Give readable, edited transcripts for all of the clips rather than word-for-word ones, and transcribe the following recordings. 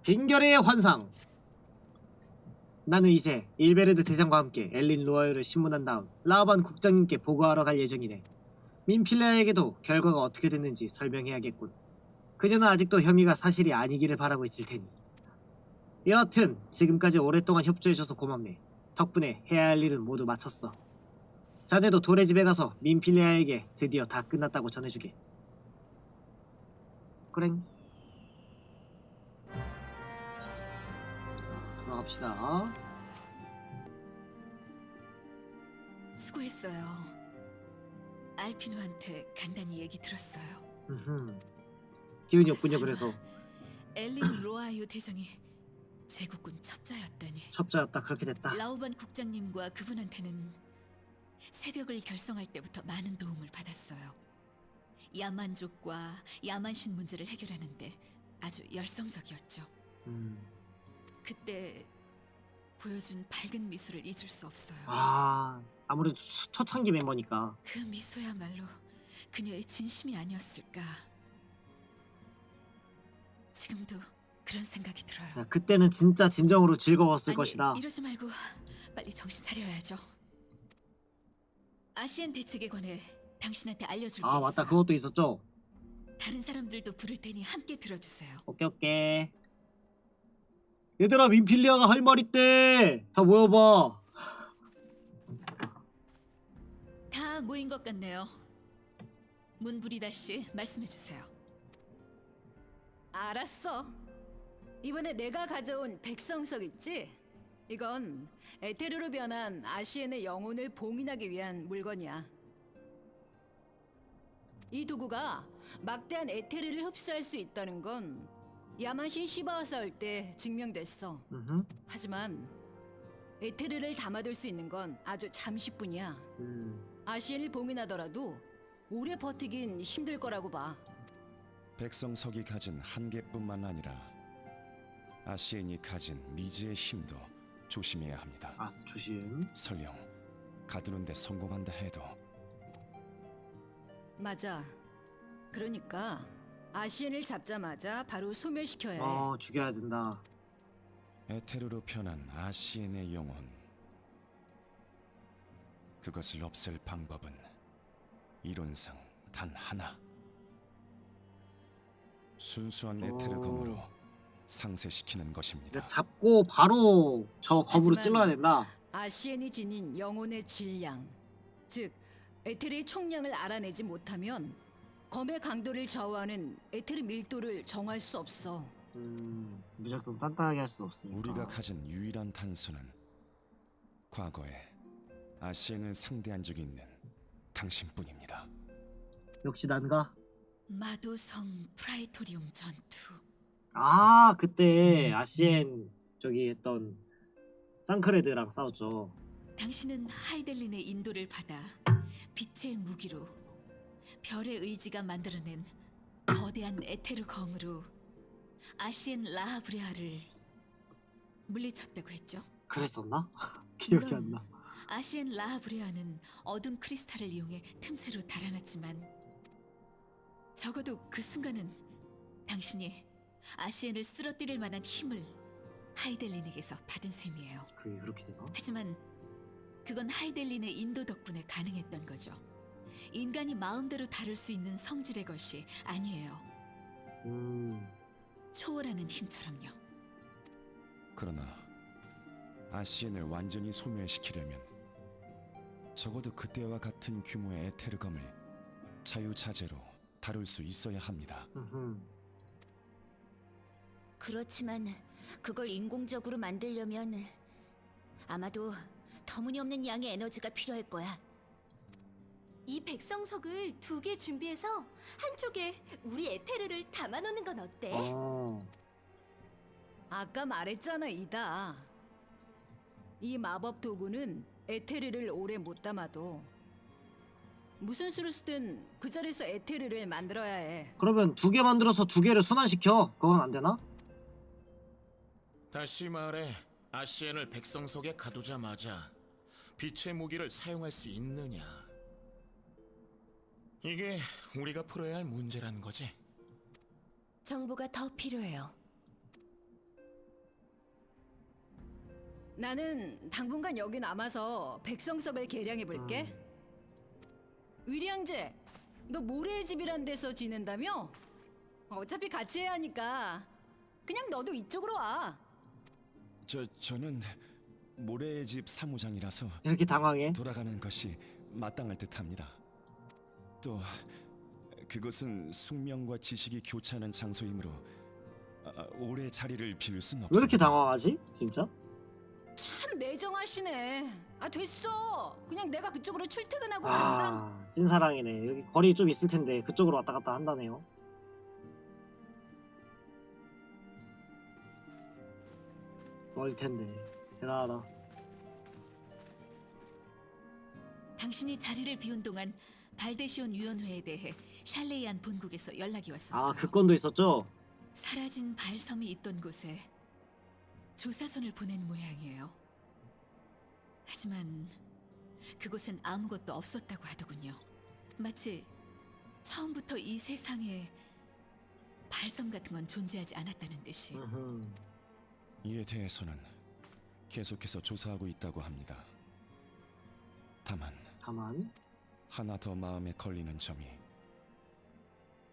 빙결의 환상. 나는 이제 일베르드 대장과 함께 엘린 로아유를 신문한 다음 라반 국장님께 보고하러 갈 예정이네. 민필레아에게도 결과가 어떻게 됐는지 설명해야겠군. 그녀는 아직도 혐의가 사실이 아니기를 바라고 있을 테니. 여하튼 지금까지 오랫동안 협조해줘서 고맙네. 덕분에 해야 할 일은 모두 마쳤어. 자네도 도래집에 가서 민필레아에게 드디어 다 끝났다고 전해주게. 그랭. 들어갑시다. 수고했어요. 알피노한테 간단히 얘기 들었어요. 기운이 없군요. 그래서 엘린 로아유 대장이 제국군 첩자였다니. 첩자였다. 그렇게 됐다. 라우반 국장님과 그분한테는 새벽을 결성할 때부터 많은 도움을 받았어요. 야만족과 야만신 문제를 해결하는데 아주 열성적이었죠. 그때 보여준 밝은 미소를 잊을 수 없어요. 아무래도 초창기 멤버니까. 그 미소야말로 그녀의 진심이 아니었을까. 지금도 그런 생각이 들어요. 야, 그때는 진짜 진정으로 즐거웠을 아니, 것이다. 이러지 말고 빨리 정신 차려야죠. 아시안 대책에 관해 당신한테 알려줄 게 있어요. 맞다. 그것도 있었죠. 다른 사람들도 부를 테니 함께 들어주세요. 오케이. 얘들아, 민필리아가 할 말 있대. 다 모여봐. 다 모인 것 같네요. 문부리다 씨, 말씀해 주세요. 알았어. 이번에 내가 가져온 백성석 있지? 이건 에테르로 변한 아시엔의 영혼을 봉인하기 위한 물건이야. 이 도구가 막대한 에테르를 흡수할 수 있다는 건 야만신 시바와 싸울 때 증명됐어. 하지만 에테르를 담아둘 수 있는 건 아주 잠시뿐이야. 아시엔을 봉인하더라도 오래 버티긴 힘들 거라고 봐. 백성석이 가진 한계뿐만 아니라 아시엔이 가진 미지의 힘도 조심해야 합니다. 조심. 설령 가두는데 성공한다 해도 맞아. 그러니까 아시엔을 잡자마자 바로 소멸시켜야 해. 죽여야 된다. 에테르로 변한 아시엔의 영혼, 그것을 없앨 방법은 이론상 단 하나. 순수한 에테르 검으로 상쇄시키는 것입니다. 잡고 바로 저 검으로 하지만 찔러야 된다. 아시엔이 지닌 영혼의 질량, 즉 에테르의 총량을 알아내지 못하면 검의 강도를 좌우하는 에테르 밀도를 정할 수 없어. 무작정 단단하게 할 수 없으니까. 우리가 가진 유일한 단서는 과거에 아시엔을 상대한 적이 있는 당신뿐입니다. 역시 난가? 마도성 프라이토리움 전투. 그때 아시엔 저기 했던 상크레드랑 싸웠죠. 당신은 하이델린의 인도를 받아 빛의 무기로 별의 의지가 만들어낸 거대한 에테르 검으로 아시엔 라하브레아를 물리쳤다고 했죠. 그랬었나? 기억이 안 물론 나. 아시엔 라하브레아는 어둠 크리스탈을 이용해 틈새로 달아났지만 적어도 그 순간은 당신이 아시엔을 쓰러뜨릴 만한 힘을 하이델린에게서 받은 셈이에요. 그게 그렇게 되나? 하지만 그건 하이델린의 인도 덕분에 가능했던 거죠. 인간이 마음대로 다룰 수 있는 성질의 것이 아니에요. 초월하는 힘처럼요. 그러나 아시엔을 완전히 소멸시키려면 적어도 그때와 같은 규모의 에테르검을 자유자재로 다룰 수 있어야 합니다. 그렇지만 그걸 인공적으로 만들려면 아마도 터무니없는 양의 에너지가 필요할 거야. 이 백성석을 2개 준비해서 한쪽에 우리 에테르를 담아놓는 건 어때? 아까 말했잖아, 이다. 이 마법 도구는 에테르를 오래 못 담아도 무슨 수를 쓰든 그 자리에서 에테르를 만들어야 해. 그러면 2개 만들어서 2개를 순환시켜. 그건 안 되나? 다시 말해, 아시엔을 백성석에 가두자마자 빛의 무기를 사용할 수 있느냐. 이게 우리가 풀어야 할 문제란 거지. 정보가 더 필요해요. 나는 당분간 여기 남아서 백성석을 개량해 볼게. 위리 형제, 너 모래의 집이란 데서 지낸다며? 어차피 같이 해야 하니까 그냥 너도 이쪽으로 와. 저는 모래의 집 사무장이라서 이렇게 당황해? 돌아가는 것이 마땅할 듯합니다. 또 그것은 숙명과 지식이 교차하는 장소이므로 오래 자리를 비울 순 왜 이렇게 없습니다. 당황하지? 진짜? 참 매정하시네. 아 됐어. 그냥 내가 그쪽으로 출퇴근하고 간다. 아, 찐사랑이네. 여기 거리 좀 있을 텐데 그쪽으로 왔다 갔다 한다네요. 멀 텐데. 대단하다. 당신이 자리를 비운 동안 발데시온 위원회에 대해 샬레이안 본국에서 연락이 왔었어요. 아, 그 건도 있었죠? 사라진 발섬이 있던 곳에 조사선을 보낸 모양이에요. 하지만 그곳엔 아무것도 없었다고 하더군요. 마치 처음부터 이 세상에 발섬 같은 건 존재하지 않았다는 듯이. 음흠. 이에 대해서는 계속해서 조사하고 있다고 합니다. 다만 다만 하나 더 마음에 걸리는 점이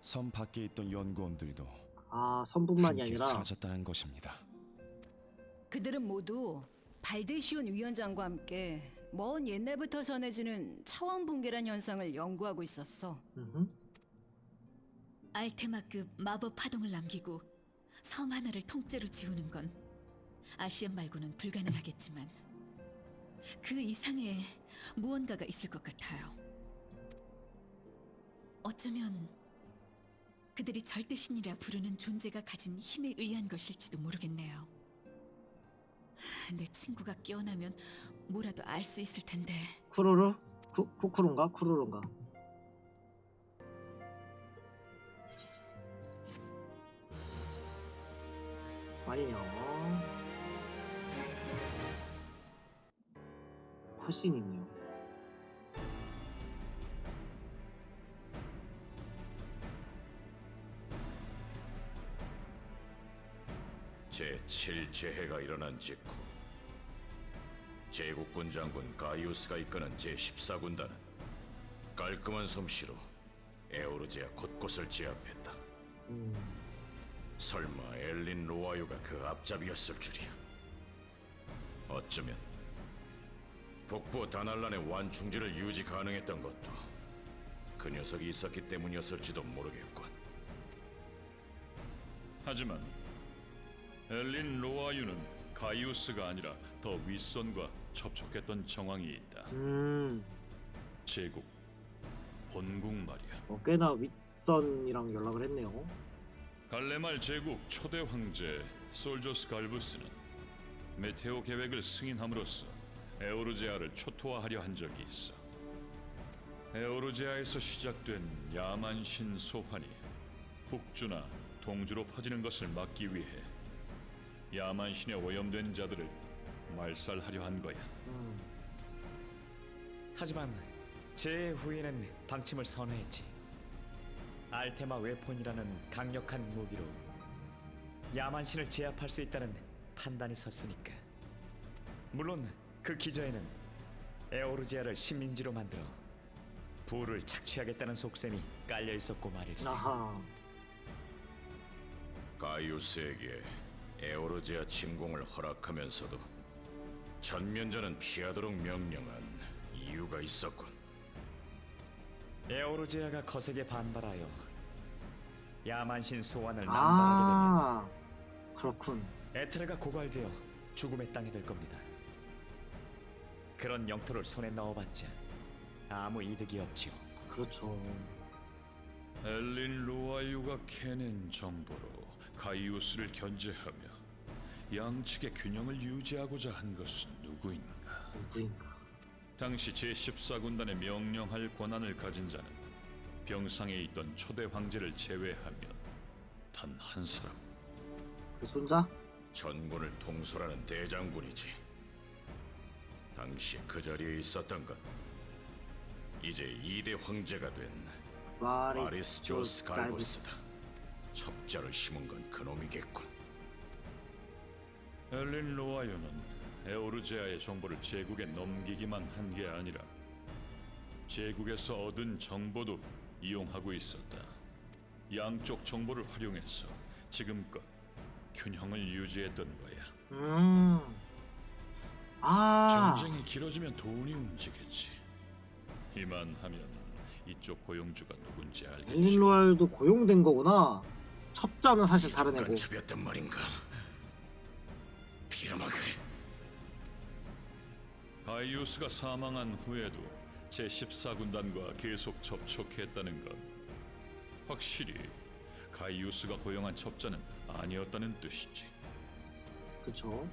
섬 밖에 있던 연구원들도 아, 선뿐만이 함께 아니라 사라졌다는 것입니다. 그들은 모두 발데시온 위원장과 함께 먼 옛날부터 전해지는 차원 붕괴란 현상을 연구하고 있었어. 음흠. 알테마급 마법 파동을 남기고 섬 하나를 통째로 지우는 건 아시안 말고는 불가능하겠지만 그 이상의 무언가가 있을 것 같아요. 어쩌면 그들이 절대신이라 부르는 존재가 가진 힘에 의한 것일지도 모르겠네요. 내 친구가 깨어나면 뭐라도 알 수 있을 텐데. 쿠루루? 쿠쿠룬가? 쿠루룬가? 마리녀. 훨씬 있네요. 제7재해가 일어난 직후 제국군 장군 가이우스가 이끄는 제14군단은 깔끔한 솜씨로 에오르제아 곳곳을 제압했다. 설마 엘린 로아유가 그 앞잡이였을 줄이야. 어쩌면 북부 다날란의 완충지를 유지 가능했던 것도 그 녀석이 있었기 때문이었을지도 모르겠군. 하지만 엘린 로아유는 가이우스가 아니라 더 윗선과 접촉했던 정황이 있다. 제국, 본국 말이야. 꽤나 윗선이랑 연락을 했네요. 갈레말 제국 초대 황제 솔조스 갈부스는 메테오 계획을 승인함으로써 에오르제아를 초토화하려 한 적이 있어. 에오르제아에서 시작된 야만신 소환이 북주나 동주로 퍼지는 것을 막기 위해 야만신에 오염된 자들을 말살하려 한 거야. 하지만 제 후에는 방침을 선회했지. 알테마 웨폰이라는 강력한 무기로 야만신을 제압할 수 있다는 판단이 섰으니까. 물론 그 기저에는 에오르지아를 식민지로 만들어 부를 착취하겠다는 속셈이 깔려 있었고 말일세. 아하. 가이우스에게 에오르제아 침공을 허락하면서도 전면전은 피하도록 명령한 이유가 있었군. 에오르지아가 거세게 반발하여 야만신 소환을 남발하게 아, 그렇군. 되면 에테르가 고갈되어 죽음의 땅이 될 겁니다. 그런 영토를 손에 넣어봤자 아무 이득이 없지요. 그렇죠. 엘린 로아유가 캐낸 정보로 가이우스를 견제하며 양측의 균형을 유지하고자 한 것은 누구인가? 누구인가? 당시 제14군단에 명령할 권한을 가진 자는 병상에 있던 초대 황제를 제외하면 단 한 사람. 그 손자? 전군을 통솔하는 대장군이지. 당시 그 자리에 있었던 건 이제 2대 황제가 된 마리스 조스 갈부스다. 첩자를 심은 건 그놈이겠군. 엘린 로아유는 에오르제아의 정보를 제국에 넘기기만 한 게 아니라 제국에서 얻은 정보도 이용하고 있었다. 양쪽 정보를 활용해서 지금껏 균형을 유지했던 거야. 전쟁이 길어지면 돈이 움직이지. 이만하면 이쪽 고용주가 누군지 알겠지. 엘린 로얄도 고용된 거구나. 첩자는 사실 다른 애고. 간첩이었단 말인가? 비람하게. 가이우스가 사망한 후에도 제14군단과 계속 접촉했다는 건 확실히 가이우스가 고용한 첩자는 아니었다는 뜻이지. 그쵸.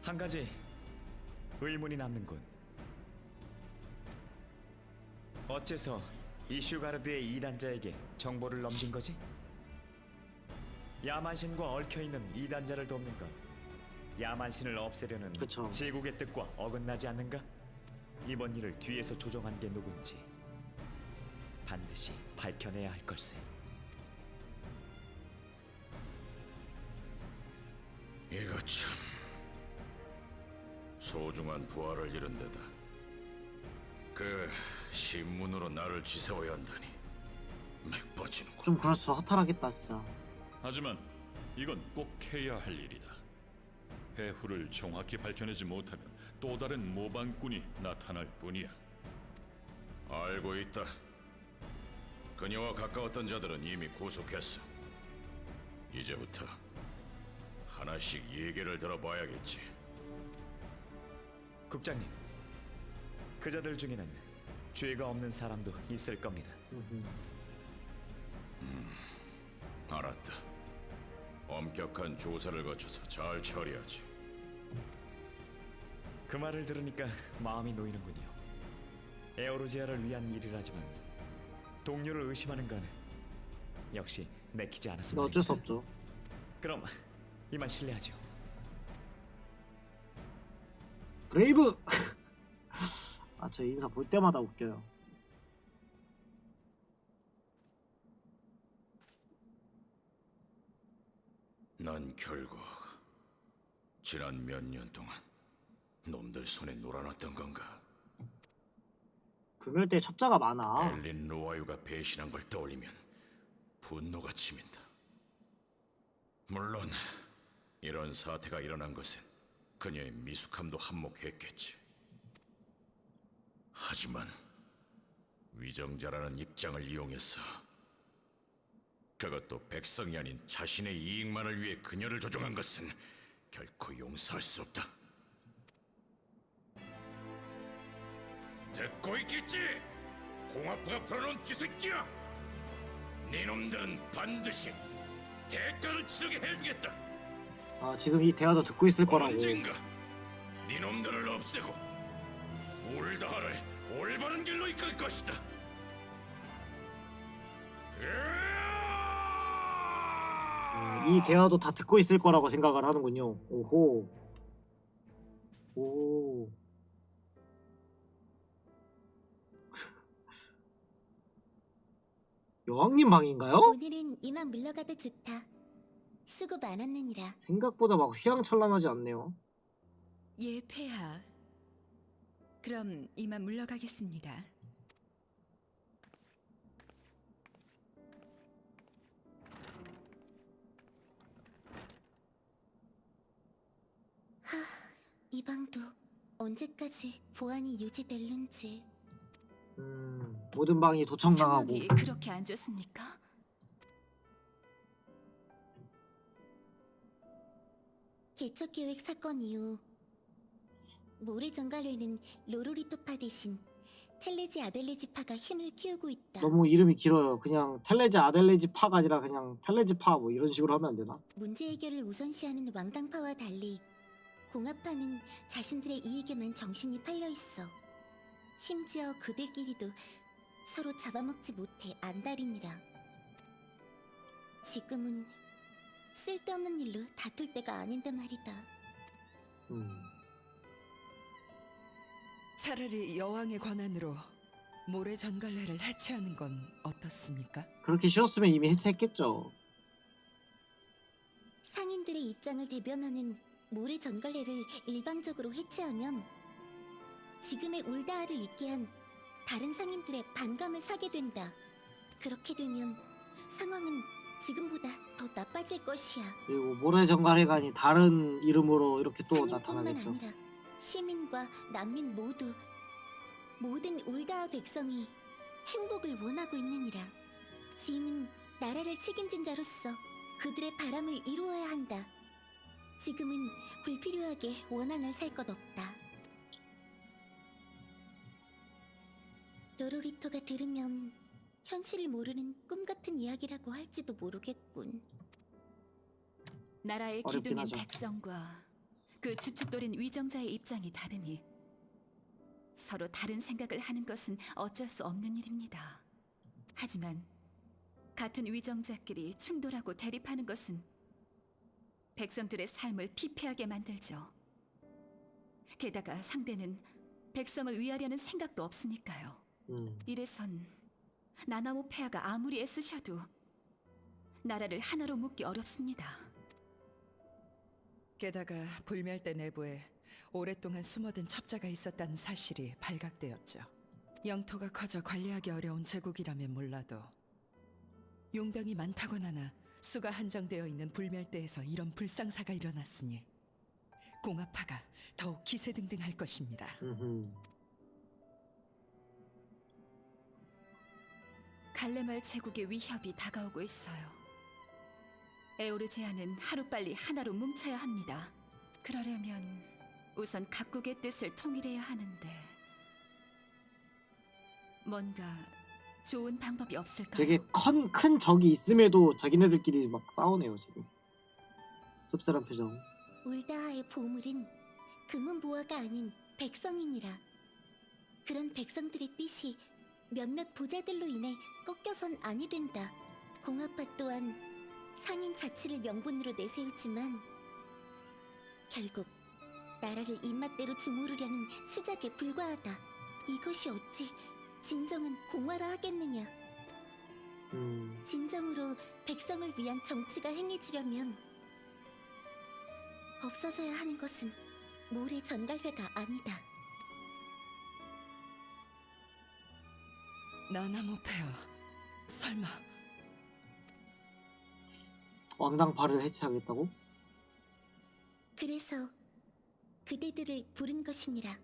한 가지 의문이 남는군. 어째서 이슈가르드의 이단자에게 정보를 넘긴 거지? 야만신과 얽혀있는 이단자를 돕는 건 야만신을 없애려는 그쵸. 제국의 뜻과 어긋나지 않는가? 이번 일을 뒤에서 조종한 게 누군지 반드시 밝혀내야 할 걸세. 이거 참 소중한 부하를 잃은 데다 그 신문으로 나를 지새워야 한다니 맥 빠지는군. 좀 그렇죠. 허탈하겠다 진짜. 하지만 이건 꼭 해야 할 일이다. 배후를 정확히 밝혀내지 못하면 또 다른 모방꾼이 나타날 뿐이야. 알고 있다. 그녀와 가까웠던 자들은 이미 구속했어. 이제부터 하나씩 얘기를 들어봐야겠지. 국장님, 그자들 중에는 죄가 없는 사람도 있을 겁니다. 알았다. 엄격한 조사를 거쳐서 잘 처리하지. 그 말을 들으니까 마음이 놓이는군요. 에오르지아를 위한 일이라지만 동료를 의심하는 건 역시 내키지 않아서 근데 어쩔 수 없죠. 그럼 이만 실례하죠. 브레이브! 아, 저 인사 볼 때마다 웃겨요. 난 결국 지난 몇 년 동안 놈들 손에 놀아놨던 건가? 불멸대 첩자가 많아. 엘린 로아유가 배신한 걸 떠올리면 분노가 치민다. 물론 이런 사태가 일어난 것은 그녀의 미숙함도 한몫했겠지. 하지만 위정자라는 입장을 이용해서 그것도 백성이 아닌 자신의 이익만을 위해 그녀를 조종한 것은 결코 용서할 수 없다. 듣고 있겠지? 공화부가 풀어놓은 쥐새끼야! 네 놈들은 반드시 대가를 치르게 해주겠다. 아, 지금 이 대화도 듣고 있을 거라고. 언젠가 네 놈들을 없애고 울다하를 올바른 길로 이끌 것이다. 이 대화도 다 듣고 있을 거라고 생각을 하는군요. 오호. 오. 여왕님 방인가요? 오늘은 이만 물러가도 좋다. 수고 많았느니라. 생각보다 막 휘황찬란하지 않네요. 예, 폐하. 그럼 이만 물러가겠습니다. 이 방도 언제까지 보안이 유지될는지. 모든 방이 도청당하고. 상황이 그렇게 안 좋습니까? 개척계획 사건 이후 모래정갈회는 로로리토파 대신 텔레지 아델레지파가 힘을 키우고 있다. 너무 이름이 길어요. 그냥 텔레지 아델레지 파가 아니라 그냥 텔레지 파 뭐 이런 식으로 하면 안 되나? 문제 해결을 우선시하는 왕당파와 달리 공화파는 자신들의 이익에만 정신이 팔려 있어. 심지어 그들끼리도 서로 잡아먹지 못해 안달이니라. 지금은 쓸데없는 일로 다툴 때가 아닌데 말이다. 차라리 여왕의 권한으로 모래 전갈래를 해체하는 건 어떻습니까? 그렇게 쉬웠으면 이미 해체했겠죠. 상인들의 입장을 대변하는 모래 전갈래를 일방적으로 해체하면 지금의 울다하를 있게 한 다른 상인들의 반감을 사게 된다. 그렇게 되면 상황은 지금보다 더 나빠질 것이야. 그리고 모래 정갈회관이 다른 이름으로 이렇게 또 상인뿐만 나타나겠죠. 아니라 시민과 난민 모두 모든 울다하 백성이 행복을 원하고 있느니라. 짐은 나라를 책임진 자로서 그들의 바람을 이루어야 한다. 지금은 불필요하게 원한을 살 것 없다. 로로리토가 들으면 현실을 모르는 꿈 같은 이야기라고 할지도 모르겠군. 나라의 어렵긴 기둥인 하죠. 백성과 그 주축돌인 위정자의 입장이 다르니 서로 다른 생각을 하는 것은 어쩔 수 없는 일입니다. 하지만 같은 위정자끼리 충돌하고 대립하는 것은 백성들의 삶을 피폐하게 만들죠. 게다가 상대는 백성을 위하려는 생각도 없으니까요. 이래선 나나모 폐하가 아무리 애쓰셔도 나라를 하나로 묶기 어렵습니다. 게다가 불멸대 내부에 오랫동안 숨어든 첩자가 있었다는 사실이 발각되었죠. 영토가 커져 관리하기 어려운 제국이라면 몰라도 용병이 많다거나 수가 한정되어 있는 불멸대에서 이런 불상사가 일어났으니 공화파가 더욱 기세등등할 것입니다. 갈레말 제국의 위협이 다가오고 있어요. 에오르지아는 하루빨리 하나로 뭉쳐야 합니다. 그러려면 우선 각국의 뜻을 통일해야 하는데 뭔가 좋은 방법이 없을까요? 되게 큰 적이 있음에도 자기네들끼리 막 싸우네요 지금. 씁쓸한 표정. 울다하의 보물은 금은보화가 아닌 백성이니라. 그런 백성들의 뜻이 몇몇 부자들로 인해 꺾여선 아니 된다. 공화파 또한 상인 자치를 명분으로 내세우지만 결국 나라를 입맛대로 주무르려는 수작에 불과하다. 이것이 어찌 진정한 공화라 하겠느냐. 진정으로 백성을 위한 정치가 행해지려면 없어져야 하는 것은 모래 전갈회가 아니다. 나나모 폐하, 설마 왕당파를 해체하겠다고? 그래서 그대들을 부른 것이니라.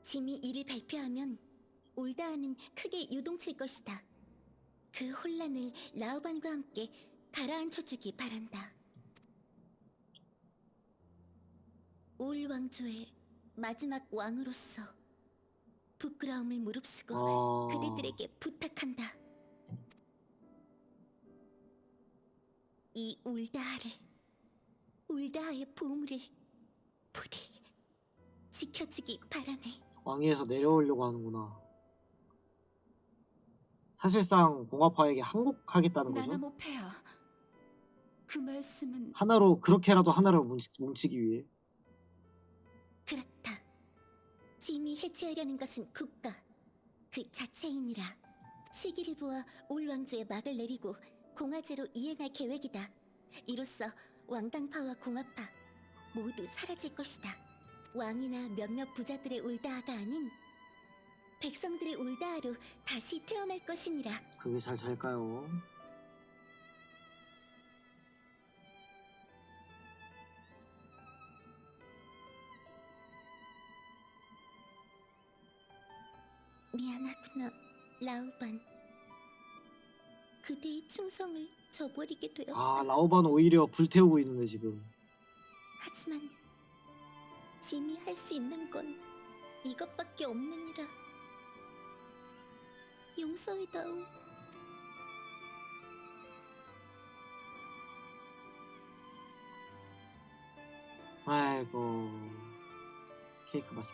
짐이 이를 발표하면 울다하는 크게 요동칠 것이다. 그 혼란을 라오반과 함께 가라앉혀주기 바란다. 올 왕조의 마지막 왕으로서 부끄러움을 무릅쓰고 그대들에게 부탁한다. 이 울다하의 보물을 부디 지켜주기 바라네. 왕위에서 내려오려고 하는구나. 사실상 공화파에게 항복하겠다는 거죠. 나나모 폐하, 그 말씀은 하나로 그렇게라도 하나를 뭉치기 위해. 그렇다. 짐이 해체하려는 것은 국가 그 자체이니라. 시기를 보아 올 왕조의 막을 내리고 공화제로 이행할 계획이다. 이로써 왕당파와 공화파 모두 사라질 것이다. 왕이나 몇몇 부자들의 울다하가 아닌 백성들의 울다하로 다시 태어날 것이니라. 그게 잘 될까요? 미안하구나, 라우반. 그대의 충성을 저버리게 되었다. 아, 라오반 오히려 불태우고 있는데 지금. 하지만 짐이 할 수 있는 건 이것밖에 없느니라. 용서이다오. 아이고, 케이크 맛있.